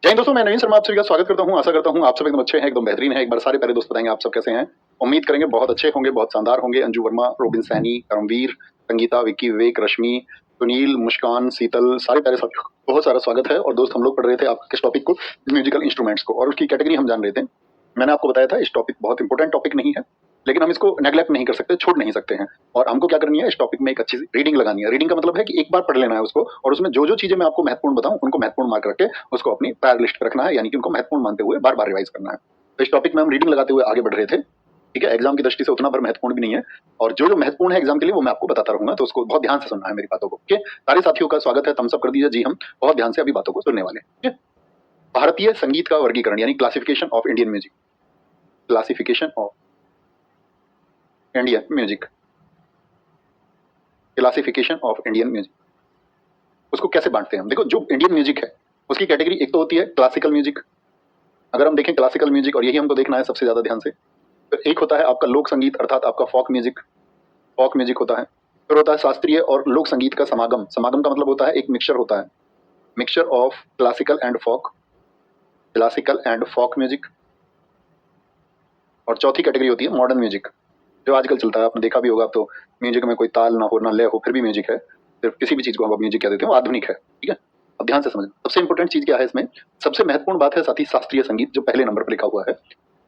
जय हिंद दोस्तों, मैं नवीन शर्मा आप सभी का स्वागत करता हूं। आशा करता हूं आप सब एकदम अच्छे हैं, एकदम बेहतरीन हैं। एक बार सारे प्यारे दोस्त बताएंगे आप सब कैसे हैं। उम्मीद करेंगे बहुत अच्छे होंगे, बहुत शानदार होंगे। अंजू वर्मा, रोबिन सैनी, करमवीर, संगीता, विक्की, विवेक, रश्मि, सुनील, मुस्कान, शीतल, सारे प्यारे साथियों को बहुत सारा स्वागत है। और दोस्त हम लोग पढ़ रहे थे आपके किस टॉपिक को, म्यूजिकल इंस्ट्रूमेंट्स को, और उसकी कैटेगरी हम जान रहे थे। मैंने आपको बताया था इस टॉपिक बहुत इंपॉर्टेंट टॉपिक नहीं है, लेकिन हम इसको नेग्लेक्ट नहीं कर सकते, छोड़ नहीं सकते हैं। और हमको क्या करनी है, इस टॉपिक में एक अच्छी रीडिंग लगानी है। रीडिंग का मतलब है कि एक बार पढ़ लेना है उसको, और उसमें जो जो चीजें मैं आपको महत्वपूर्ण बताऊं उनको महत्वपूर्ण मार्क रख के उसको अपनी प्रायर लिस्ट पे रखना है, यानी कि उनको महत्वपूर्ण मानते हुए बार बार रिवाइज करना है। तो इस टॉपिक में हम रीडिंग लगाते हुए आगे बढ़ रहे थे। ठीक है, एग्जाम की दृष्टि से उतना भर महत्वपूर्ण भी नहीं है, और जो जो महत्वपूर्ण है एग्जाम के लिए वो मैं आपको बताता रहूंगा, तो उसको बहुत ध्यान से सुनना है मेरी बातों को। ओके, सारे साथियों का स्वागत है, थम्स अप कर दीजिए जी। हम बहुत ध्यान से अभी बातों को सुनने वाले हैं। भारतीय संगीत का वर्गीकरण यानी classification of Indian music. Classification of Indian music, classification of Indian music, उसको कैसे बांटते हैं हम। देखो, जो इंडियन म्यूजिक है उसकी कैटेगरी एक तो होती है क्लासिकल म्यूजिक। अगर हम देखें क्लासिकल म्यूजिक, और यही हमको देखना है सबसे ज्यादा ध्यान से, तो एक होता है आपका लोक संगीत अर्थात आपका फोक म्यूजिक। फोक म्यूजिक होता है। फिर होता है शास्त्रीय और लोक संगीत का समागम। समागम का मतलब होता है एक मिक्सचर होता है, mixture of classical and folk, classical and folk music. और चौथी कैटेगरी होती है मॉडर्न म्यूजिक, जो आजकल चलता है। आपने देखा भी होगा, अब तो म्यूजिक में कोई ताल ना हो ना लय हो, फिर भी म्यूजिक है। सिर्फ किसी भी चीज को हम म्यूजिक कह देते हैं, वो आधुनिक है। ठीक है, अब ध्यान से समझना, सबसे इंपॉर्टेंट चीज क्या है इसमें। सबसे महत्वपूर्ण बात है साथी शास्त्रीय संगीत, जो पहले नंबर पर लिखा हुआ है।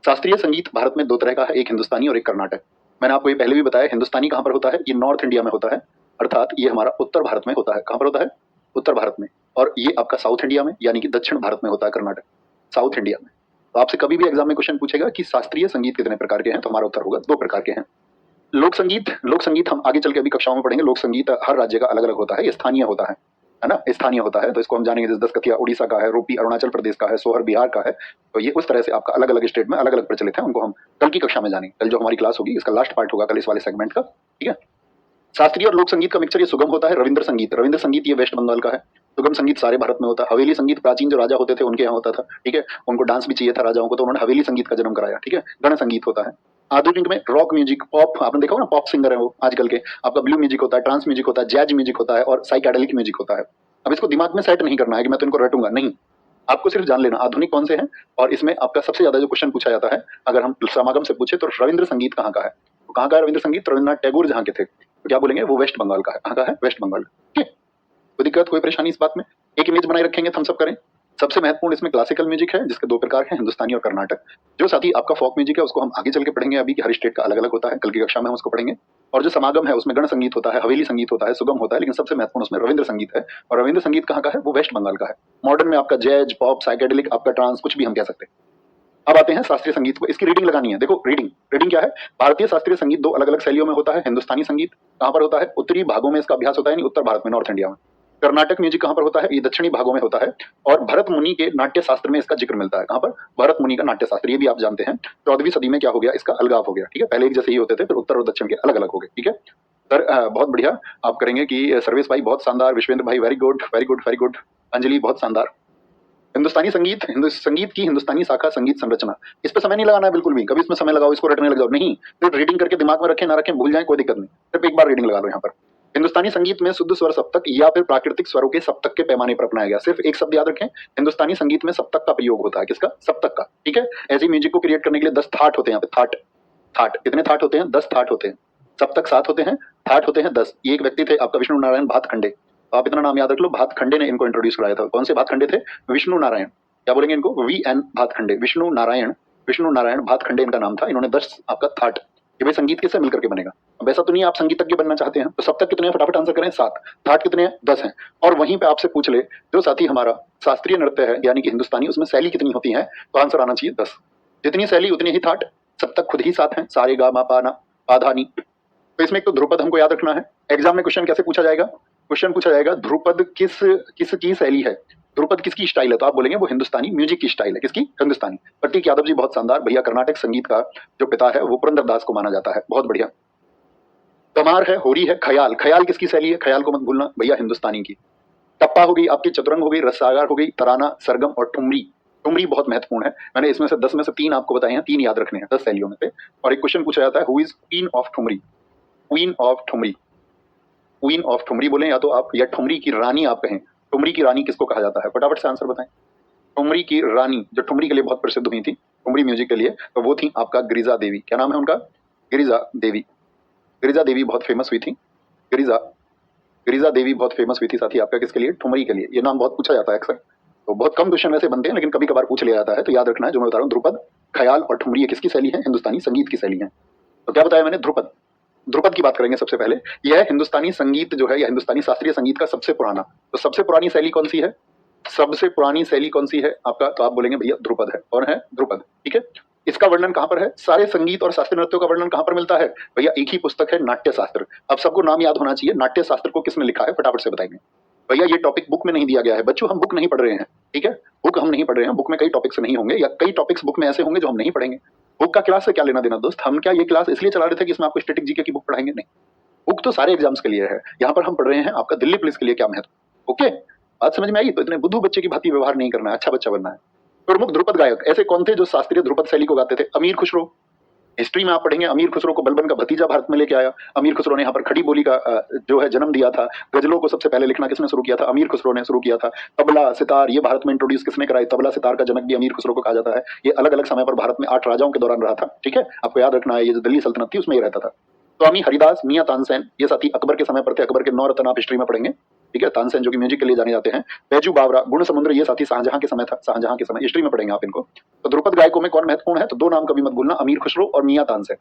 शास्त्रीय संगीत भारत में दो तरह का है, एक हिंदुस्तानी और एक कर्नाटक। मैंने आपको ये पहले भी बताया, हिंदुस्तानी कहाँ पर होता है, ये नॉर्थ इंडिया में होता है, अर्थात ये हमारा उत्तर भारत में होता है। कहाँ पर होता है, उत्तर भारत में। और ये आपका साउथ इंडिया में यानी कि दक्षिण भारत में होता है, कर्नाटक, साउथ इंडिया में। तो आपसे कभी भी एग्जाम में क्वेश्चन पूछेगा कि शास्त्रीय संगीत कितने प्रकार के हैं, तो हमारा उत्तर होगा दो प्रकार के हैं। लोक संगीत, लोक संगीत हम आगे चल के अभी कक्षाओं में पढ़ेंगे। लोक संगीत हर राज्य का अलग अलग होता है, ये स्थानीय होता है ना, स्थानीय होता है। तो इसको हम जानेंगे, जैसे दसकतिया उड़ीसा का है, रूपी अरुणाचल प्रदेश का है, सोहर बिहार का है। तो ये उस तरह से आपका अलग अलग स्टेट में अलग अलग प्रचलित है, उनको हम कल की कक्षा में जानेंगे। कल जो हमारी क्लास होगी इसका लास्ट पार्ट होगा कल इस वाले सेगमेंट का। ठीक है, शास्त्रीय और लोक संगीत का मिक्सचर ये सुगम होता है। रविंद्र संगीत, रविंद्र संगीत ये वेस्ट बंगाल का है। सुगम संगीत सारे भारत में होता है। हवेली संगीत प्राचीन जो राजा होते थे उनके यहाँ होता था। ठीक है, उनको डांस भी चाहिए था राजाओं को, तो उन्होंने हवेली संगीत का जन्म कराया। ठीक है, गण संगीत होता है। आधुनिक में रॉक म्यूजिक, पॉप, आपने देखा होगा ना, पॉप सिंगर है वो आजकल के। आपका ब्लू म्यूजिक होता है, ट्रांस म्यूजिक होता है, जैज म्यूजिक होता है, और साइकेडेलिक म्यूजिक होता है। अब इसको दिमाग में सेट नहीं करना है कि मैं तो इनको रटूंगा, नहीं। आपको सिर्फ जान लेना आधुनिक कौन से हैं। और इसमें आपका सबसे ज्यादा जो क्वेश्चन पूछा जाता है, अगर हम समागम से पूछे, तो रविंद्र संगीत कहाँ का है। तो कहाँ का है रविंद्र संगीत, रविंद्रनाथ टैगोर जहाँ के थे, तो क्या बोलेंगे, वो वेस्ट बंगाल का है। कहाँ का है, वेस्ट बंगाल का। ठीक है, कोई दिक्कत, कोई परेशानी इस बात में। एक इमेज बनाए रखेंगे, थम्स अप करें। सबसे महत्वपूर्ण इसमें क्लासिकल म्यूजिक है, जिसके दो प्रकार हैं, हिंदुस्तानी और कर्नाटक। जो साथी आपका फोक म्यूजिक है उसको हम आगे चल के पढ़ेंगे, अभी कि हर स्टेट का अलग अलग होता है, कल की कक्षा में हम उसको पढ़ेंगे। और जो समागम है उसमें गण संगीत होता है, हवेली संगीत होता है, सुगम होता है, लेकिन सबसे महत्वपूर्ण उसमें रविंद्र संगीत है। और रविंद्र संगीत कहाँ का है, वो वेस्ट बंगाल का है। मॉडर्न में आपका जैज, पॉप, साइकेडेलिक, आपका ट्रांस, कुछ भी हम कह सकते हैं। अब आते हैं शास्त्रीय संगीत को, इसकी रीडिंग लगानी है। देखो रीडिंग, रीडिंग क्या है। भारतीय शास्त्रीय संगीत दो अलग अलग शैलियों में होता है। हिंदुस्तानी संगीत कहाँ पर होता है, उत्तरी भागों में इसका अभ्यास होता है, यानी उत्तर भारत में, नॉर्थ इंडिया में। कर्नाटक म्यूजिक कहाँ पर होता है, ये दक्षिणी भागों में होता है। और भरत मुनि के नाट्य शास्त्र में इसका जिक्र मिलता है। कहाँ पर, भरत मुनि का नाट्य शास्त्र, ये भी आप जानते हैं। 14वीं सदी में क्या हो गया, इसका अलगाव हो गया। ठीक है, पहले एक जैसे ही होते थे, फिर उत्तर और दक्षिण के अलग अलग हो गए। ठीक है सर, बहुत बढ़िया आप करेंगे कि सर्वेश भाई बहुत शानदार, विश्वेंद्र भाई very good very good very good, Anjali बहुत शानदार। हिंदुस्तानी संगीत, संगीत की हिंदुस्तानी शाखा, संगीत संरचना, इस पे समय नहीं लगाना है बिल्कुल भी। कभी इसमें समय लगाओ, इसको रटने लग जाओ, नहीं। तो रीडिंग करके दिमाग में रखें ना रखें, भूल जाए, कोई दिक्कत नहीं, सिर्फ एक बार रीडिंग लगा लो यहाँ पर। हिंदुस्तानी संगीत में शुद्ध स्वर सप्तक या फिर प्राकृतिक स्वरों के सप्तक के पैमाने पर अपनाया गया। सिर्फ एक शब्द याद रखें, हिंदुस्तानी संगीत में सप्तक का प्रयोग होता है। किसका, सप्तक का। ठीक है, ऐसी म्यूजिक को क्रिएट करने के लिए 10 थाट होते हैं यहाँ पे। थाट, थाट कितने थाट होते हैं, 10 थाट होते हैं। सप्तक 7 होते हैं, थाट होते हैं 10। ये एक व्यक्ति थे आपका विष्णु नारायण भातखंडे, आप इतना नाम याद रख लो, भातखंडे ने इनको इंट्रोड्यूस कराया था। कौन से भातखंडे थे, विष्णु नारायण, क्या बोलेंगे इनको, VN भातखंडे, विष्णु नारायण, विष्णु नारायण भातखंडे इनका नाम था। इन्होंने 10 आपका थाट, कि भाई संगीत किससे मिलकर के बनेगा। अब ऐसा तो नहीं आप संगीतज्ञ बनना चाहते हैं, तो सप्तक कितने हैं फटाफट आंसर करें, 7। थाट कितने हैं, 10 हैं। और वहीं पे आपसे पूछ ले जो साथी हमारा शास्त्रीय नृत्य है यानी कि हिंदुस्तानी, उसमें शैली कितनी होती है, तो आंसर आना चाहिए 10। जितनी शैली उतनी ही थाट, सप्तक खुद ही 7 हैं, सारे गा मा पा ना पा धा नी। तो इसमें एक तो ध्रुपद हमको याद रखना है। एग्जाम में क्वेश्चन कैसे पूछा जाएगा, क्वेश्चन पूछा जाएगा ध्रुपद किसकी शैली है, ध्रुपद किसकी स्टाइल है, तो आप बोलेंगे वो हिंदुस्तानी म्यूजिक की स्टाइल है। किसकी, हिंदुस्तानी। प्रतीक यादव जी बहुत शानदार भैया, कर्नाटक संगीत का जो पिता है वो पुरंदर दास को माना जाता है, बहुत बढ़िया। कमार है, होरी है, ख्याल, ख्याल किसकी शैली है, ख्याल को मत भूलना भैया, हिंदुस्तानी की। टप्पा हो गई आपकी, चतुरंग हो गई, रससागर हो गई, तराना, सरगम और ठुमरी। ठुमरी बहुत महत्वपूर्ण है। मैंने इसमें से 10 में से 3 आपको बताए हैं, 3 याद रखने हैं 10 शैलियों में से। और एक क्वेश्चन पूछा जाता है, who is queen of thumri, queen of thumri, queen of thumri बोले या तो आप, या ठुमरी की रानी आप कहें, ठुमरी की रानी किसको कहा जाता है, फटाफट से आंसर बताएं। ठुमरी की रानी जो ठुमरी के लिए बहुत प्रसिद्ध हुई थी, ठुमरी म्यूजिक के लिए, तो वो थी आपका गिरिजा देवी। क्या नाम है उनका? गिरिजा देवी। गिरिजा देवी बहुत फेमस हुई थी। गिरिजा गिरिजा देवी बहुत फेमस हुई थी साथी आपका किसके लिए? ठुमरी के लिए। ये नाम बहुत पूछा जाता है अक्सर, तो बहुत कम क्वेश्चन वैसे बनते हैं लेकिन कभी कभार पूछ लिया जाता है, तो याद रखना है जो मैं बता रहा हूँ। ध्रुपद, ख्याल और ठुमरी ये किसकी शैली है? हिंदुस्तानी संगीत की शैली है। तो क्या बताया मैंने? ध्रुपद। ध्रुपद की बात करेंगे सबसे पहले। यह हिंदुस्तानी संगीत जो है, या हिंदुस्तानी शास्त्रीय संगीत का सबसे पुराना, तो सबसे पुरानी शैली कौन सी है? सबसे पुरानी शैली कौन सी है आपका? तो आप बोलेंगे भैया ध्रुपद है। कौन है? ध्रुपद। ठीक है। इसका वर्णन कहां पर है? सारे संगीत और शास्त्रीय नृत्यों का वर्णन कहां पर मिलता है भैया? एक ही पुस्तक है, नाट्य शास्त्र। अब सबको नाम याद होना चाहिए। नाट्य शास्त्र को किसने लिखा है? फटाफट से बताएंगे भैया। ये टॉपिक बुक में नहीं दिया गया है बच्चों, हम बुक नहीं पढ़ रहे हैं। ठीक है, बुक हम नहीं पढ़ रहे हैं। बुक में कई टॉपिक्स नहीं होंगे, या कई टॉपिक्स बुक में ऐसे होंगे जो हम नहीं पढ़ेंगे। बुक का क्लास से क्या लेना देना दोस्त? हम क्या ये क्लास इसलिए चला रहे थे कि इसमें आपको स्टैटिक जीके की बुक पढ़ाएंगे? नहीं, बुक तो सारे एग्जाम्स के लिए है। यहाँ पर हम पढ़ रहे हैं आपका दिल्ली पुलिस के लिए क्या महत्व। ओके, बात समझ में आई? तो इतने बुद्धू बच्चे की भांति व्यवहार नहीं करना है, अच्छा बच्चा बनना है। प्रमुख ध्रुपद गायक ऐसे कौन थे जो शास्त्रीय ध्रुपद शैली को गाते थे? अमीर खुसरो। हिस्ट्री में आप पढ़ेंगे अमीर खुसरो को बलबन का भतीजा भारत में लेके आया। अमीर खुसरो ने यहाँ पर खड़ी बोली का जो है जन्म दिया था। गजलों को सबसे पहले लिखना किसने शुरू किया था? अमीर खुसरो ने शुरू किया था। तबला सितार ये भारत में इंट्रोड्यूस किसने कराई? तबला सितार का जनक भी अमीर खुसरो को कहा जाता है। ये अलग अलग समय पर भारत में 8 राजाओं के दौरान रहा था। ठीक है, आपको याद रखना है, ये जो दिल्ली सल्तनत थी उसमें ये रहता था। स्वामी हरिदास, मियां तानसेन ये साथी अकबर के समय पर थे। अकबर के 9 रत्न आप हिस्ट्री में पढ़ेंगे। ठीक है, तानसेन जो कि म्यूजिक के लिए जाने जाते हैं। बैजू बावरा, गुण समुद्र ये साथी शाहजहां के समय था। शाहजहां के समय हिस्ट्री में पढ़ेंगे आप इनको। तो ध्रुपद गायकों में कौन महत्वपूर्ण है? तो 2 नाम कभी मत भूलना, अमीर खुसरो और मियां तानसेन।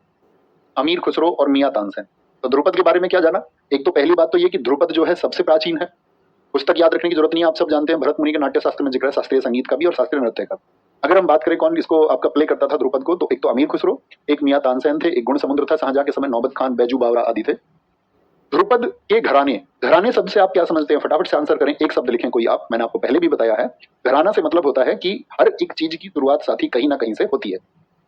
अमीर खुसरो और मियां तानसेन। तो ध्रुपद के बारे में क्या जाना? एक तो पहली बात तो ये कि ध्रुपद जो है सबसे प्राचीन है। पुस्तक याद रखने की जरूरत नहीं है, आप सब जानते हैं। भरत मुनि के नाट्य शास्त्र में जिक्र है शास्त्रीय संगीत का भी और शास्त्रीय नृत्य का। अगर हम बात करें कौन इसको आपका प्ले करता था ध्रुपद को, तो एक तो अमीर खुसरो, एक मियां तानसेन थे, एक गुण समुद्र था शाहजहां के समय, नौबत खान, बैजू बावरा आदि थे। ध्रुपद के घराने, घराने शब्द से आप क्या समझते हैं? फटाफट से आंसर करें, एक शब्द लिखें कोई आप। मैंने आपको पहले भी बताया है, घराना से मतलब होता है कि हर एक चीज की शुरुआत साथी कहीं ना कहीं से होती है,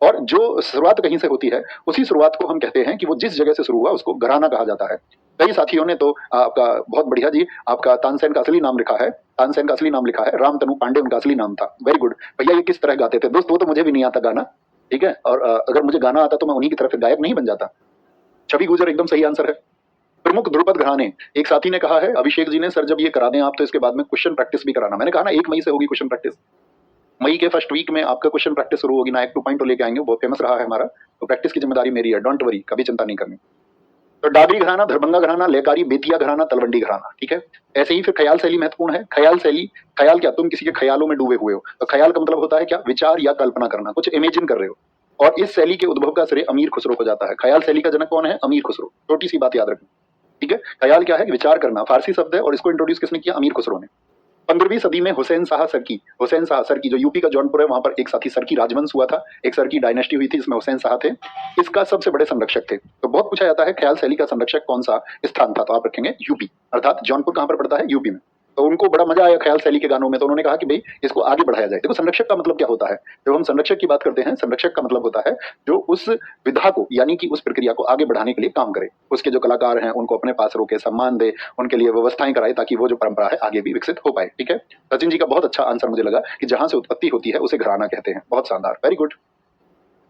और जो शुरुआत कहीं से होती है उसी शुरुआत को हम कहते हैं कि वो जिस जगह से शुरू हुआ उसको घराना कहा जाता है। कई साथियों ने तो आपका बहुत बढ़िया जी, आपका तानसेन का असली नाम लिखा है। तानसेन का असली नाम लिखा है रामतनु पांडे, उनका असली नाम था। वेरी गुड भैया। ये किस तरह गाते थे दोस्त? वो तो मुझे भी नहीं आता गाना। ठीक है, और अगर मुझे गाना आता तो मैं उन्हीं की तरफ गायक नहीं बन जाता। छवि गुजर एकदम सही आंसर है। प्रमुख ध्रुपद घराने, एक साथी ने कहा है अभिषेक जी ने, सर जब ये करा दें आप तो इसके बाद में क्वेश्चन प्रैक्टिस भी कराना। मैंने कहा ना 1 मई से होगी क्वेश्चन प्रैक्टिस। मई के फर्स्ट वीक में आपका क्वेश्चन प्रैक्टिस शुरू होगी ना। एक 2.0 लेके आएंगे, बहुत फेमस रहा है हमारा, तो प्रैक्टिस की जिम्मेदारी मेरी है। डोंट वरी, कभी चिंता नहीं करनी। तो डाबरी घराना, दरभंगा घराना, लेकारी, बेतिया घराना, तलवंडी घराना। ठीक है, ऐसे ही फिर ख्याल शैली महत्वपूर्ण है। ख्याल शैली, ख्याल क्या? तुम किसी के ख्यालों में डूबे हुए हो। तो ख्याल का मतलब होता है क्या? विचार या कल्पना करना, कुछ इमेजिन कर रहे हो। और इस शैली के उद्भव का श्रेय अमीर खुसरो को जाता है। ख्याल शैली का जनक कौन है? अमीर खुसरो। छोटी सी बात याद रखना। ठीक है, ख्याल क्या है? विचार करना, फारसी शब्द है और इसको इंट्रोड्यूस किसने किया? अमीर खुसरो ने। 15वीं सदी में हुसैन शाह सरकी, हुसैन शाह सरकी जो यूपी का जौनपुर है, वहां पर एक साथी सरकी राजवंश हुआ था, एक सरकी डायनेस्टी हुई थी जिसमें हुसैन शाह थे। इसका सबसे बड़े संरक्षक थे। तो बहुत पूछा जाता है ख्याल शैली का संरक्षक कौन सा स्थान था, तो आप रखेंगे यूपी, अर्थात जौनपुर कहां पर पड़ता है? यूपी में। तो उनको बड़ा मजा आया ख्याल शैली के गानों में, तो उन्होंने कहा कि भाई इसको आगे बढ़ाया जाए। देखो संरक्षक का मतलब क्या होता है? जब हम संरक्षक की बात करते हैं, संरक्षक का मतलब होता है जो उस विधा को, यानी कि उस प्रक्रिया को आगे बढ़ाने के लिए काम करे। उसके जो कलाकार हैं उनको अपने पास रोके, सम्मान दे, उनके लिए व्यवस्थाएं कराए ताकि वो जो परंपरा है आगे भी विकसित हो पाए। ठीक है, सचिन जी का बहुत अच्छा आंसर मुझे लगा कि जहां से उत्पत्ति होती है उसे घराना कहते हैं। बहुत शानदार, वेरी गुड।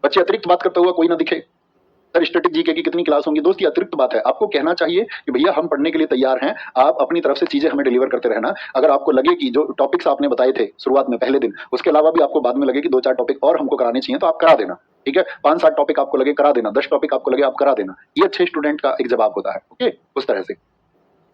बच्चे अतिरिक्त बात करता हुआ कोई ना दिखे। सर स्टैटिक जीके की कितनी क्लास होंगी? दोस्त ये अतिरिक्त बात है, आपको कहना चाहिए कि भैया हम पढ़ने के लिए तैयार हैं, आप अपनी तरफ से चीजें हमें डिलीवर करते रहना। अगर आपको लगे कि जो टॉपिक्स आपने बताए थे शुरुआत में पहले दिन, उसके अलावा भी आपको बाद में लगे कि 2-4 टॉपिक और हमको कराने चाहिए, तो आप करा देना। ठीक है, 5-7 टॉपिक आपको लगे करा देना, 10 टॉपिक आपको लगे आप करा देना। ये अच्छे स्टूडेंट का एक जवाब होता है। ओके, उस तरह से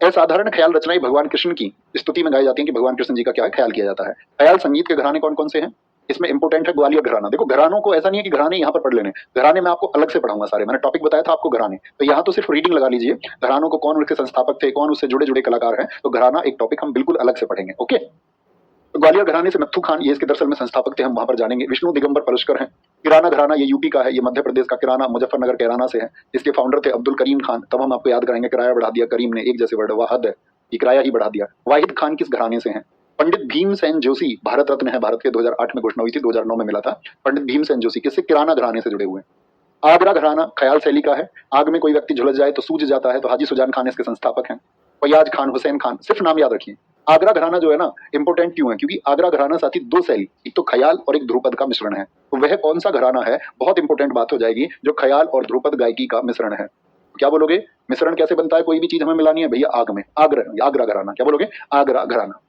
असाधारण ख्याल रचनाएं भगवान कृष्ण की स्तुति में गाई जाती हैं कि भगवान कृष्ण जी का क्या ख्याल किया जाता है। ख्याल संगीत के घराने कौन कौन से हैं? इसमें इंपोर्टेंट है ग्वालियर घराना। देखो घरानों को ऐसा नहीं है कि घराने यहाँ पर पढ़ लेने, घराने में आपको अलग से पढ़ाऊंगा सारे। मैंने टॉपिक बताया था आपको घराने, तो यहाँ तो सिर्फ रीडिंग लगा लीजिए। घरानों को कौन उसके संस्थापक थे, कौन उससे जुड़े जुड़े कलाकार हैं, तो घराना एक टॉपिक हम बिल्कुल अलग से पढ़ेंगे। ओके, तो ग्वालियर घराने से नत्थू खान, ये इसके दरअसल में संस्थापक थे, हम वहां पर जानेंगे। विष्णु दिगंबर पलुस्कर हैं। किराना घराना ये यूपी का है, ये मध्य प्रदेश का किराना मुजफ्फरनगर किराना से है। इसके फाउंडर थे अब्दुल करीम खान। तब हम आपको याद कराएंगे, किराया बढ़ा दिया करीम ने, एक जैसे वर्ड, वाह हद है, ये किराया ही बढ़ा दिया। वाहिद खान किस घराने से हैं? पंडित भीमसेन जोशी, भारत रत्न है, भारत के 2008 में घोषणा हुई थी, 2009 में मिला था। पंडित भीमसेन जोशी किससे? किराना घराने से जुड़े हुए हैं। आगरा घराना ख्याल शैली का है। आग में कोई व्यक्ति झुलस जाए तो सूझ जाता है, तो हाजी सुजान खान इसके संस्थापक हैं। फयाज खान, हुसैन खान, सिर्फ नाम याद रखिए। आगरा घराना जो है ना इंपोर्टेंट क्यों है? क्योंकि आगरा घराना साथी 2 शैली, एक तो ख्याल और एक ध्रुपद का मिश्रण है। तो वह कौन सा घराना है? बहुत इंपॉर्टेंट बात हो जाएगी, जो ख्याल और ध्रुपद गायकी का मिश्रण है। क्या बोलोगे? मिश्रण कैसे बनता है? कोई भी चीज हमें मिलानी है भैया आग में, आगरा घराना। क्या बोलोगे? आगरा घराना।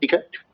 ठीक है,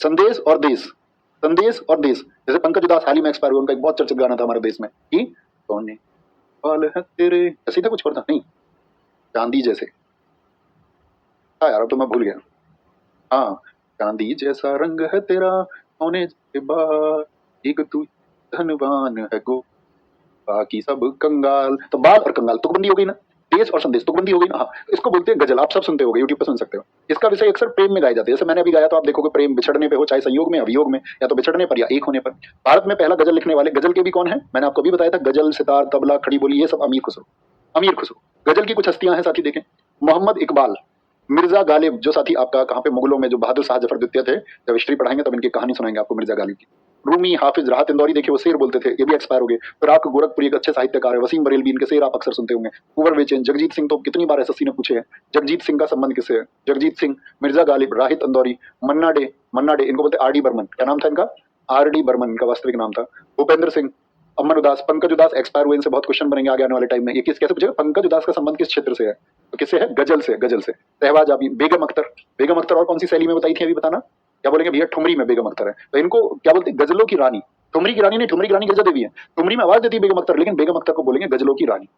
संदेश और देश, संदेश और देश। जैसे पंकज उदास हाल ही में एक्सपायर हुआ, उनका एक बहुत चर्चित गाना था हमारे देश में कि कौन बाल है तेरे, ऐसे था कुछ और था नहीं, चांदी जैसे, हाँ यार अब तो मैं भूल गया। हाँ, चांदी जैसा रंग है तेरा, होने के बाद एक तू धनवान है गो, बाकी सब कंगाल। तो बाल और कंगाल तुकबंदी हो गई ना, देश और संदेश तुकबंदी हो गई ना। हाँ, इसको बोलते हैं गजल, आप सब सुनते होगे, यूट्यूब पर सुन सकते हो। इसका विषय अक्सर प्रेम में गाए जाते हैं, जैसे मैंने अभी गाया तो आप देखोगे प्रेम बिछड़ने पे हो, चाहे संयोग में, अवियोग में, या तो बिछड़ने पर या एक होने पर। भारत में पहला गजल लिखने वाले गजल के भी कौन है, मैंने आपको भी बताया था, गजल, सितार, तबला, खड़ी बोली, ये सब अमीर खुसरो। अमीर खुसरो गजल की कुछ हस्तियां हैं साथी, देखें। मोहम्मद इकबाल, मिर्जा गालिब, जो साथी आपका कहाँ पे मुगलों में जो बहादुर शाह जफर द्वितीय थे, जब हिस्ट्री पढ़ाएंगे तब इनकी कहानी सुनाएंगे आपको मिर्जा गालिब की। रूमी, हाफिज, राहत इंदौरी, देखिए वो शेर बोलते थे, ये भी एक्सपायर हो गए। फिराक गोरखपुरी एक अच्छे साहित्यकार है, वसीम बरेलवी, इनके शेर आप अक्सर सुनते होंगे। कुंवर बेचैन, जगजीत सिंह तो कितनी बार एसएससी ने पूछे हैं, जगजीत सिंह का संबंध किससे है? जगजीत सिंह, मिर्जा गालिब, राहित इंदौरी, मन्ना डे, मन्ना डे इनको बोलते आर डी बर्मन, क्या नाम था इनका? आर डी बर्मन इनका वास्तविक नाम था। भूपेंद्र सिंह, अमन उदास, पंकज उदास एक्सपायर हुए, इनसे बहुत क्वेश्चन बनेंगे आगे आने वाले टाइम में। ये किस कैसे पूछेगा पंकज उदास का संबंध किस क्षेत्र से है, तो किससे है? गजल से, गजल से। शहबाज आबी, बेगम अख्तर, बेगम अख्तर और कौन सी शैली में बताई थी अभी बताना, क्या बोलेंगे भैया? ठुमरी में बेगम अख्तर है, तो इनको क्या बोलते हैं? गजलों की रानी। ठुमरी की रानी नहीं, ठुमरी की रानी गिरजा देवी है, ठुमरी में आवाज देती है बेगम अख्तर, लेकिन बेगम अख्तर को बोलेंगे गजलों की रानी,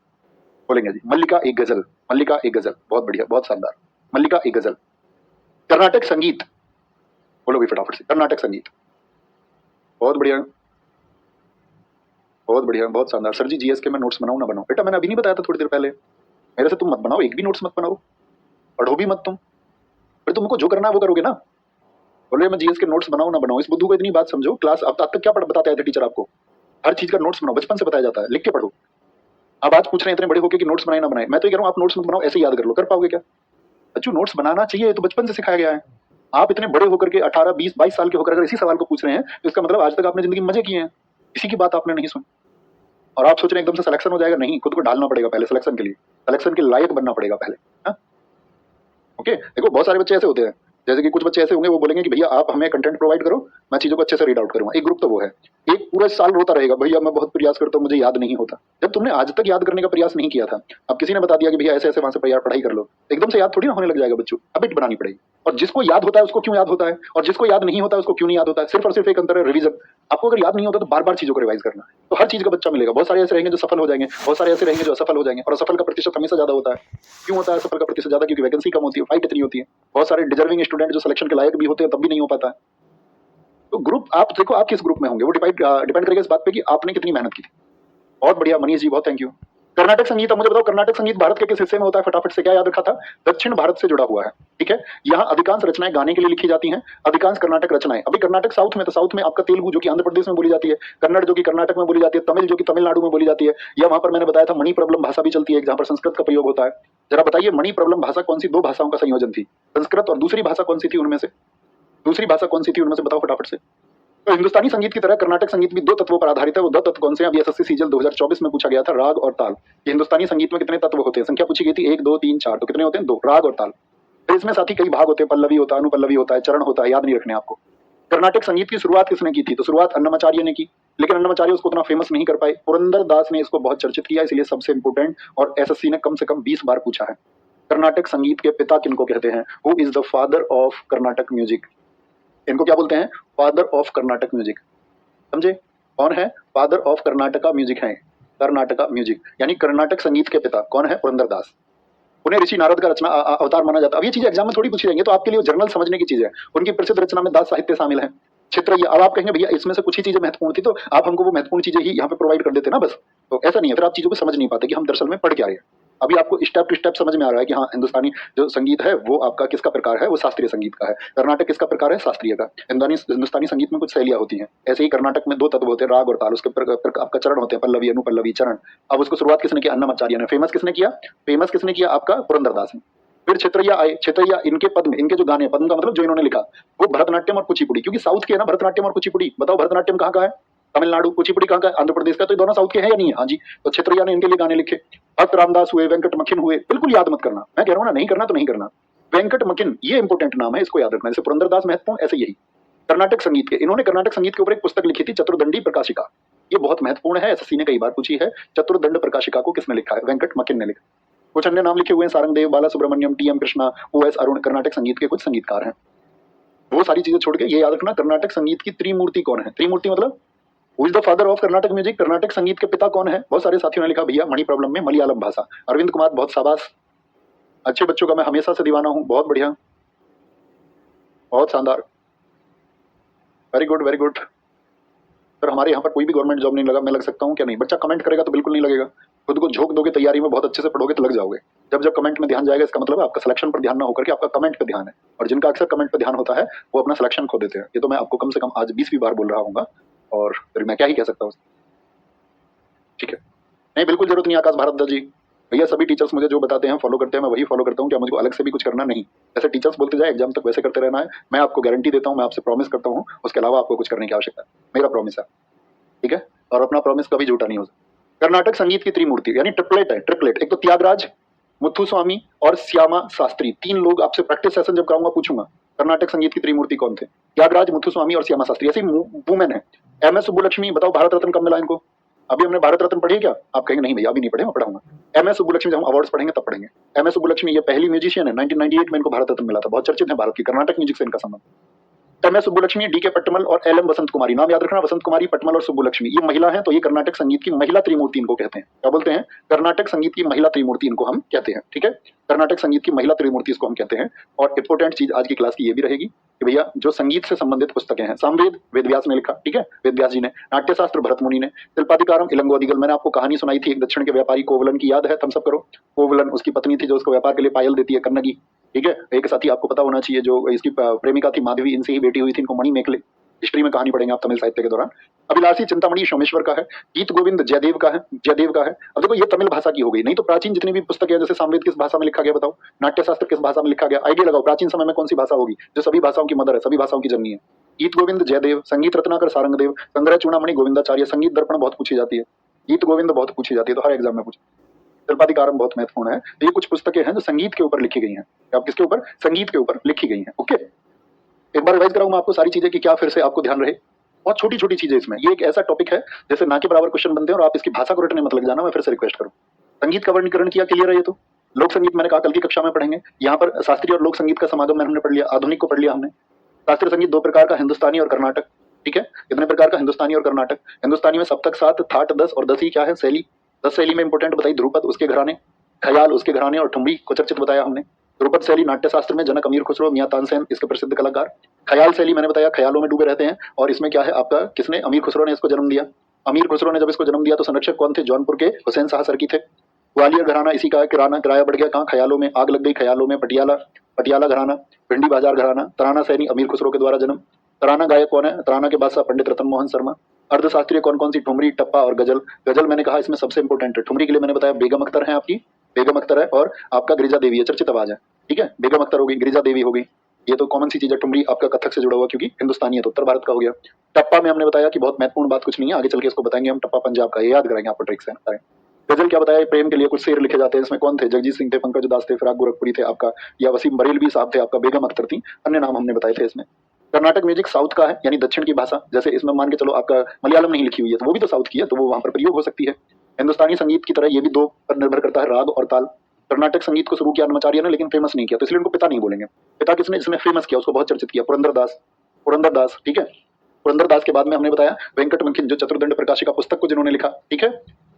बोलेंगे जी। मल्लिका एक गजल, मल्लिका एक गजल, बहुत बढ़िया, बहुत शानदार, मल्लिका एक गजल। कर्नाटक संगीत बोलो भी फटाफट से, कर्नाटक संगीत, बहुत बढ़िया, बहुत बढ़िया, बहुत शानदार। सर जी जीएस के मैं नोट्स बनाऊं ना बनाऊं? बेटा मैंने अभी नहीं बताया था थोड़ी देर पहले, मेरे से तुम मत बनाओ, एक भी नोट्स मत बनाओ, पढ़ो भी मत तुम, फिर तुमको जो करना है वो करोगे ना। बोले मैं जीएस के नोट्स बनाऊं ना बनाऊं, इस बुद्धू को इतनी बात समझो। क्लास अब तक क्या बताते थे टीचर आपको? हर चीज का नोट्स बनाओ, बचपन से बताया जाता है, लिख के पढ़ो। अब आज पूछ रहे हैं इतने बड़े होकर कि नोट्स बनाए ना बनाए, मैं तो ये कह रहा हूँ आप नोट्स मत बनाओ, ऐसे याद कर लो, कर पाओगे क्या? बच्चों नोट्स बनाना चाहिए, ये तो बचपन से सिखाया गया है। आप इतने बड़े होकर के 18, 20, 22 साल के होकर अगर इसी सवाल को पूछ रहे हैं, तो इसका मतलब आज तक आपने जिंदगी में मजे किए हैं, किसी की बात आपने नहीं सुनी। और आप सोच रहे हैं एकदम से सिलेक्शन हो जाएगा, नहीं, खुद को डालना पड़ेगा पहले सिलेक्शन के लिए, सिलेक्शन के लायक बनना पड़ेगा पहले। हाँ? ओके, देखो बहुत सारे बच्चे ऐसे होते हैं, जैसे कि कुछ बच्चे ऐसे होंगे वो बोलेंगे कि भैया आप हमें कंटेंट प्रोवाइड करो, मैं चीजों को अच्छे से रीड आउट करूंगा। एक ग्रुप तो वो है, एक पूरा साल रोता रहेगा भैया मैं बहुत प्रयास करता हूँ मुझे याद नहीं होता। जब तुमने आज तक याद करने का प्रयास नहीं किया था, अब किसी ने बता दिया कि भैया ऐसे ऐसे वहां से पढ़ाई कर लो, एकदम से याद थोड़ी ना होने लग जाएगा बच्चों, हैबिट बनानी पड़ेगी। और जिसको याद होता है उसको क्यों याद होता है, और जिसको याद नहीं होता है उसको क्यों नहीं याद होता है, सिर्फ और सिर्फ एक अंतर है, रिवीजन। आपको अगर याद नहीं होता तो बार बार चीजों को रिवाइज करना है, तो हर चीज का बच्चा मिलेगा। बहुत सारे ऐसे रहेंगे जो सफल हो जाएंगे, बहुत सारे ऐसे रहेंगे जो असफल हो जाएंगे, और असफल का प्रतिशत हमेशा ज्यादा होता है। क्यों होता है असफल का प्रतिशत ज्यादा? क्योंकि वैकेंसी कम होती है, फाइट इतनी होती है। बहुत सारे डिजर्विंग स्टूडेंट जो सिलेक्शन के लायक भी होते हैं तब भी नहीं हो पाता है। तो ग्रुप आप देखो आप किस ग्रुप में होंगे, वो डिपेंड करेगा इस बात पे कि आपने कितनी मेहनत की थी। बहुत बढ़िया मनीष जी, बहुत थैंक यू। कर्नाटक संगीत, अब मुझे बताओ कर्नाटक संगीत भारत के किस हिस्से में होता है? फटाफट से क्या याद रखा था? दक्षिण भारत से जुड़ा हुआ है, ठीक है। यहाँ अधिकांश रचनाएं गाने के लिए लिखी जाती हैं, अधिकांश कर्नाटक रचनाएं। अभी कर्नाटक साउथ में, तो साउथ में आपका तेलुगु जो कि आंध्र प्रदेश में बोली जाती है, कन्नड़ जो कि कर्नाटक में बोली जाती है, तमिल जो कि तमिलनाडु में बोली जाती है, या वहां पर मैंने बताया था मणि प्रॉब्लम भाषा भी चलती है जहां पर संस्कृत का प्रयोग होता है। जरा बताइए मणि प्रॉब्लम भाषा कौन सी दो भाषाओं का संयोजन थी? संस्कृत, और दूसरी भाषा कौन सी थी उनमें से? दूसरी भाषा कौन सी थी उनमें से, बताओ फटाफट से। तो हिंदुस्तानी संगीत की तरह कर्नाटक संगीत भी दो तत्वों पर आधारित है। वो दो तत्व कौन से हैं? अभी एसएससी सीजल 2024 में पूछा गया था, राग और ताल। ये हिंदुस्तानी संगीत में कितने तत्व होते हैं? संख्या पूछी गई थी 1, 2, 3, 4, तो कितने होते हैं? 2, राग और ताल। फिर इसमें साथी कई भाग होते हैं, पल्लवी होता है, अनुपल्लवी होता है, चरण होता है, याद नहीं रखने आपको। कर्नाटक संगीत की शुरुआत किसने की थी? तो शुरुआत अन्नमाचार्य ने की, लेकिन अन्नमाचार्य उसको उतना फेमस नहीं कर पाए। पुरंदर दास ने इसको बहुत चर्चित किया, इसलिए सबसे इंपोर्टेंट, और एसएससी ने कम से कम 20 बार पूछा है। कर्नाटक संगीत के पिता किनको कहते हैं? Who is the father of Karnataka music? इनको क्या बोलते हैं? Father of Karnataka music. समझे? कौन है फादर ऑफ कर्नाटका म्यूजिक? है कर्नाटका म्यूजिक, यानी कर्नाटक संगीत के पिता कौन है? पुरंदरदास। उन्हें ऋषि नारद का रचना अवतार माना जाता है। अब ये चीज एग्जाम में थोड़ी पूछी जाएंगे, तो आपके लिए जर्नल समझने की चीज है। उनकी प्रसिद्ध रचना में दास साहित्य शामिल है, चित्र। अब आप कहेंगे भैया इसमें से कुछ ही चीजें महत्वपूर्ण थी, तो आप हमको वो महत्वपूर्ण चीजें ही यहाँ पे प्रोवाइड कर देते ना बस। तो ऐसा नहीं है, फिर आप चीजों को समझ नहीं पाते कि हम दरअसल में पढ़ क्या रहे हैं। अभी आपको स्टेप टू स्टेप समझ में आ रहा है कि हाँ हिंदुस्तानी जो संगीत है वो आपका किसका प्रकार है? वो शास्त्रीय संगीत का है। कर्नाटक किसका प्रकार है? शास्त्रीय का। हिंदुस्तानी संगीत में कुछ शैलियां होती हैं, ऐसे ही कर्नाटक में दो तत्व होते हैं, राग और ताल। उसके आपका चरण होते हैं, पल्लवी, अनुपल्लवी, चरण। अब उसको शुरुआत किसने किया? अन्नमाचार्य ने। फेमस किसने किया? फेमस किसने किया? आपका पुरंदरदास ने। फिर क्षेत्रिया आए। क्षेत्रिया इनके पद्म, इनके जो गाने, पद्म का मतलब जो इन्होंने लिखा, वो भरतनाट्यम और कुचिपुड़ी। क्योंकि साउथ के है ना भरतनाट्यम और कुचिपुड़ी। बताओ भरतनाट्यम कहाँ का है? तमिलनाडु। कुचिपुड़ी कहाँ का है? आंध्र प्रदेश का। तो ये दोनों साउथ के हैं या नहीं है? हाँ जी। तो क्षेत्रिया ने इनके लिए गाने लिखे। भक्त रामदास हुए, वेंकट मखिन हुए। बिल्कुल याद मत करना, मैं कह रहा हूँ ना, नहीं करना तो नहीं करना। वेंकट मखिन ये इंपोर्टेंट नाम है, इसको याद रखना। जैसे पुरंदरदास महत्वपूर्ण, ऐसे यही कर्नाटक संगीत के। इन्होंने कर्नाटक संगीत के ऊपर एक पुस्तक लिखी थी, चतुर्दंडी प्रकाशिका। ये बहुत महत्वपूर्ण है, एसएससी ने कई बार पूछी है। चतुर्दंड प्रकाशिका को किसने लिखा है? वेंकट मखिन ने लिखा। कुछ अन्य नाम लिखे हुए हैं, Sarangdev, Bala Subramaniam, T M Krishna, O S Arun. Karnataka संगीत के कुछ संगीतकार हैं। वो सारी चीजें छोड़ के ये याद रखना, कर्नाटक संगीत की त्रिमूर्ति कौन है। त्रिमूर्ति मतलब who is the father of Karnataka music, Karnataka संगीत के पिता कौन है। बहुत सारे साथियों ने लिखा भैया मणि प्रॉब्लम में मलयालम भाषा। अरविंद कुमार, बहुत शाबाश, अच्छे बच्चों का मैं हमेशा से दीवाना हूँ, बहुत बढ़िया, बहुत शानदार, very good very good. Sir हमारे यहाँ पर कोई भी गवर्नमेंट जॉब नहीं लगा, मैं लग सकता हूँ क्या नहीं? बच्चा कमेंट करेगा तो बिल्कुल नहीं लगेगा, खुद को झोंक दोगे तैयारी में, बहुत अच्छे से पढ़ोगे तो लग जाओगे। जब जब कमेंट में ध्यान जाएगा इसका मतलब है आपका सिलेक्शन पर ध्यान ना होकर के आपका कमेंट पे ध्यान है, और जिनका अक्सर कमेंट पे ध्यान होता है वो अपना सिलेक्शन खो देते हैं। ये तो मैं आपको कम से कम आज 20वीं बार बोल रहा हूँ, और फिर मैं क्या ही कह सकता हूँ। ठीक है, नहीं बिल्कुल जरूरत नहीं आकाश भारद्वाज जी, भैया सभी टीचर्स मुझे जो बताते हैं फॉलो करते हैं, मैं वही फॉलो करता हूँ, क्या मुझको अलग से भी कुछ करना नहीं। जैसे टीचर्स बोलते जाए एग्जाम तक वैसे करते रहना है, मैं आपको गारंटी देता हूँ, मैं आपसे प्रॉमिस करता हूँ, उसके अलावा आपको कुछ करने की आवश्यकता है, मेरा प्रॉमिस है, ठीक है, और अपना प्रॉमिस कभी झूठा नहीं हो सकता। कर्नाटक संगीत की त्रिमूर्ति यानी ट्रिपलेट है, ट्रिपलेट, एक तो त्यागराज, मुथुस्वामी और श्यामा शास्त्री, तीन लोग आपसे प्रैक्टिस सेशन जब कराऊंगा पूछूंगा कर्नाटक संगीत की त्रिमूर्ति कौन थे। त्यागराज, मुथुस्वामी और श्यामा शास्त्री, ऐसी वुमेन है। एम एस सुब्बुलक्ष्मी, बताओ भारत रत्न कब मिला इनको? अभी हमने भारत रत्न पढ़ी है क्या? आप कहेंगे नहीं भैया अभी नहीं पढ़े, मैं पढ़ाऊंगा। एम एस सुब्बुलक्ष्मी जब हम अवार्ड्स पढ़ेंगे तब पढ़ेंगे। एम एस सुब्बुलक्ष्मी ये पहली म्यूजिशियन है, 1998 में इनको भारत रत्न मिला था, बहुत चर्चित है भारत की, कर्नाटक म्यूजिक से इनका संबंध। एम एस सुब्बुलक्ष्मी, डी के पट्टमल और एल एम वसंत कुमारी, नाम याद रखना, वसंत कुमारी, पट्टमल और सुब्बुलक्ष्मी, ये महिला है, तो ये कर्नाटक संगीत की महिला त्रिमूर्ति इनको कहते हैं। क्या बोलते हैं? कर्नाटक संगीत की महिला त्रिमूर्ति इनको हम कहते हैं, ठीक है, कर्नाटक संगीत की महिला त्रिमूर्ति इसको हम कहते हैं। और इंपॉर्टेंट चीज आज की क्लास की ये भी रहेगी कि भैया जो संगीत से संबंधित पुस्तकें हैं, सामवेद वेदव्यास ने लिखा, ठीक है, वेदव्यास जी ने, नाट्यशास्त्र भरत मुनि ने, शिल्पाधिकारम इलंगो अधिगल, मैंने आपको कहानी सुनाई थी एक दक्षिण के व्यापारी कोवलन की, याद है? थम्स अप करो। कोवलन उसकी पत्नी थी जो उसको व्यापार के लिए पायल देती है, कन्नगी, ठीक है। एक साथी आपको पता होना चाहिए जो इसकी प्रेमिका थी माधवी, इनसे ही बेटी हुई थी, इनको मणि मेखले, हिस्ट्री में कहानी पढ़ेंगे आप तमिल साहित्य के दौरान। अभिलाषी चिंतामणि सोमेश्वर का है, गीत गोविंद जयदेव का है, जयदेव का है। अब देखो ये तमिल भाषा की हो गई, नहीं तो प्राचीन जितनी भी पुस्तकें हैं, जैसे सामवेद किस भाषा में लिखा गया बताओ, नाट्यशास्त्र किस भाषा में लिखा गया, आइडिया लगाओ प्राचीन समय में कौन सी भाषा होगी जो सभी भाषाओं की मदर है, सभी भाषाओं की जननी है। गीत गोविंद जयदेव, संगीत रत्नाकर सारंगदेव, संग्रह चूड़ामणि गोविंदाचार्य, संगीत दर्पण बहुत पूछी जाती है, गीत गोविंद बहुत पूछी जाती है, तो हर एग्जाम में पूछी। शिल्पाधिकारम बहुत महत्वपूर्ण है। तो ये कुछ पुस्तकें हैं जो संगीत के ऊपर लिखी गई हैं। आप किसके ऊपर? संगीत के ऊपर लिखी गई हैं। ओके, एक बार रिवाइज कराऊं मैं आपको सारी चीजें कि क्या फिर से आपको ध्यान रहे। बहुत छोटी छोटी चीजें इसमें, ये एक ऐसा टॉपिक है जैसे ना के बराबर क्वेश्चन बनते हैं और आप इसकी भाषा को रटने मत लग जाना, मैं फिर से रिक्वेस्ट करूं। संगीत का वर्गीकरण किया, क्लियर है ये तो। लोक संगीत मैंने कहा कल की कक्षा में पढ़ेंगे, यहाँ पर शास्त्रीय और लोक संगीत का समागम में हमने पढ़ लिया, आधुनिक को पढ़ लिया हमने। शास्त्रीय संगीत दो प्रकार का, हिंदुस्तानी और कर्नाटक, ठीक है, कितने प्रकार का? हिंदुस्तानी और कर्नाटक। हिंदुस्तानी में सप्तक 7, थाट 10 और 10 ही क्या है? शैली। 10 शैली में इंपोर्टेंट बताई, ध्रुपद उसके घराने, ख्याल उसके घराने और ठुमरी को चर्चित बताया हमने। ध्रुपद शैली नाट्यशास्त्र में जनक अमीर खुसरो, मियां तानसेन इसके प्रसिद्ध कलाकार। ख्याल शैली मैंने बताया ख्यालों में डूबे रहते हैं, और इसमें क्या है आपका, किसने? अमीर खुसरो ने इसको जन्म दिया। अमीर खुसरो ने जब इसको जन्म दिया तो संरक्षक कौन थे? जौनपुर के हुसैन शाह सरकी थे। ग्वालियर घराना इसी का, किराना किराया बढ़ गया कहाँ? ख्यालों में, आग लग गई ख्यालों में। पटियाला, पटियाला घराना, भिंडी बाजार घराना। तराना सैनी अमीर खुसरो के द्वारा जन्म। तराना गायक कौन है? तराना के बादशाह पंडित रतन मोहन शर्मा। अर्थशास्त्रीय कौन कौन सी? ठुमरी, टप्पा और गजल। गजल मैंने कहा इसमें सबसे इंपॉर्टेंट है, ठुमरी के लिए मैंने बताया बेगम अख्तर है आपकी, बेगम अख्तर है, और आपका गिरिजा देवी है, चर्चित आवाज है, ठीक है, बेगम अख्तर होगी, गिरिजा देवी होगी, ये तो कॉमन सी चीज है। ठुमरी आपका कथक से जुड़ा हुआ क्योंकि हिंदुस्तानी है तो उत्तर भारत का हो गया। टप्पा में हमने बताया कि बहुत महत्वपूर्ण बात कुछ नहीं है, आगे चल के इसको बताएंगे हम, टप्पा पंजाब का, ये याद कराएंगे आपको ट्रिक्स है। गजल क्या बताया? प्रेम के लिए कुछ शेर लिखे जाते हैं, इसमें कौन थे? जगजीत सिंह थे, पंकज दास थे, फिराक गोरखपुरी थे आपका, या वसीम बरेलवी साहब थे आपका, बेगम अख्तर थी, अन्य नाम हमने बताए थे इसमें। कर्नाटक म्यूजिक साउथ का है, यानी दक्षिण की भाषा, जैसे इसमें मान के चलो आपका मलयालम नहीं लिखी हुई है तो वो भी तो साउथ की है, तो वो वहां पर प्रयोग हो सकती है। हिंदुस्तानी संगीत की तरह ये भी दो पर निर्भर करता है, राग और ताल। कर्नाटक संगीत को शुरू किया अन्नमाचार्य ने, लेकिन फेमस नहीं किया, तो इसलिए उनको पिता नहीं बोलेंगे। पिता किसने? जिसने फेमस किया, उसको बहुत चर्चित किया, पुरंदरदास, पुरंदरदास, ठीक है। पुरंदरदास के बाद में हमने बताया वेंकट मंकिन, जो चतुर्दंड प्रकाशिका पुस्तक को जिन्होंने लिखा, ठीक है।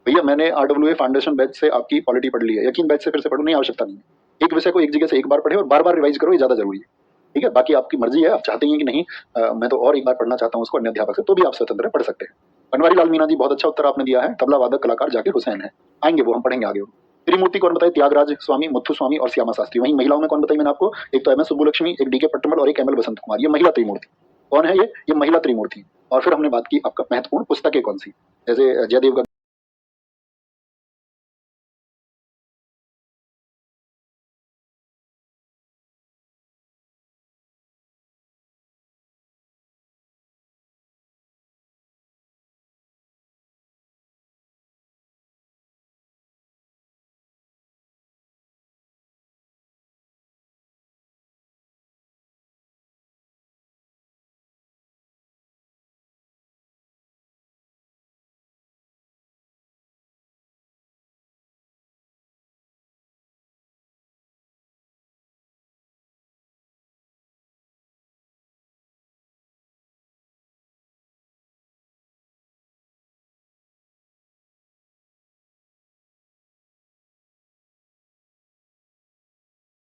भैया मैंने RWA फाउंडेशन बैच से आपकी पॉलिटी पढ़ ली है, यकीन बैच से फिर से पढ़ो, नहीं आवश्यकता नहीं है। एक विषय को एक जगह से एक बार पढ़े और बार बार रिवाइज करो, ये ज्यादा जरूरी है, ठीक है। बाकी आपकी मर्जी है, आप चाहते हैं कि नहीं मैं तो और एक बार पढ़ना चाहता हूँ उसको अन्य अध्यापक से, तो भी आप स्वतंत्र पढ़ सकते हैं। बनवारी लाल मीना जी, बहुत अच्छा उत्तर आपने दिया है, तबला वादक कलाकार जाकिर हुसैन है, आएंगे वो, हम पढ़ेंगे आगे। त्रिमूर्ति कौन बताए? त्यागराज स्वामी, मुथुस्वामी और श्यामा शास्त्री। वहीं महिलाओं में कौन बताई मैंने आपको? एक तो MS सुब्बुलक्ष्मी, एक DK पट्टमल और एक ML वसंत कुमार, ये महिला त्रिमूर्ति। कौन है ये? ये महिला त्रिमूर्ति। और फिर हमने बात की आपका महत्वपूर्ण पुस्तकें कौन सी, जैसे जयदेव का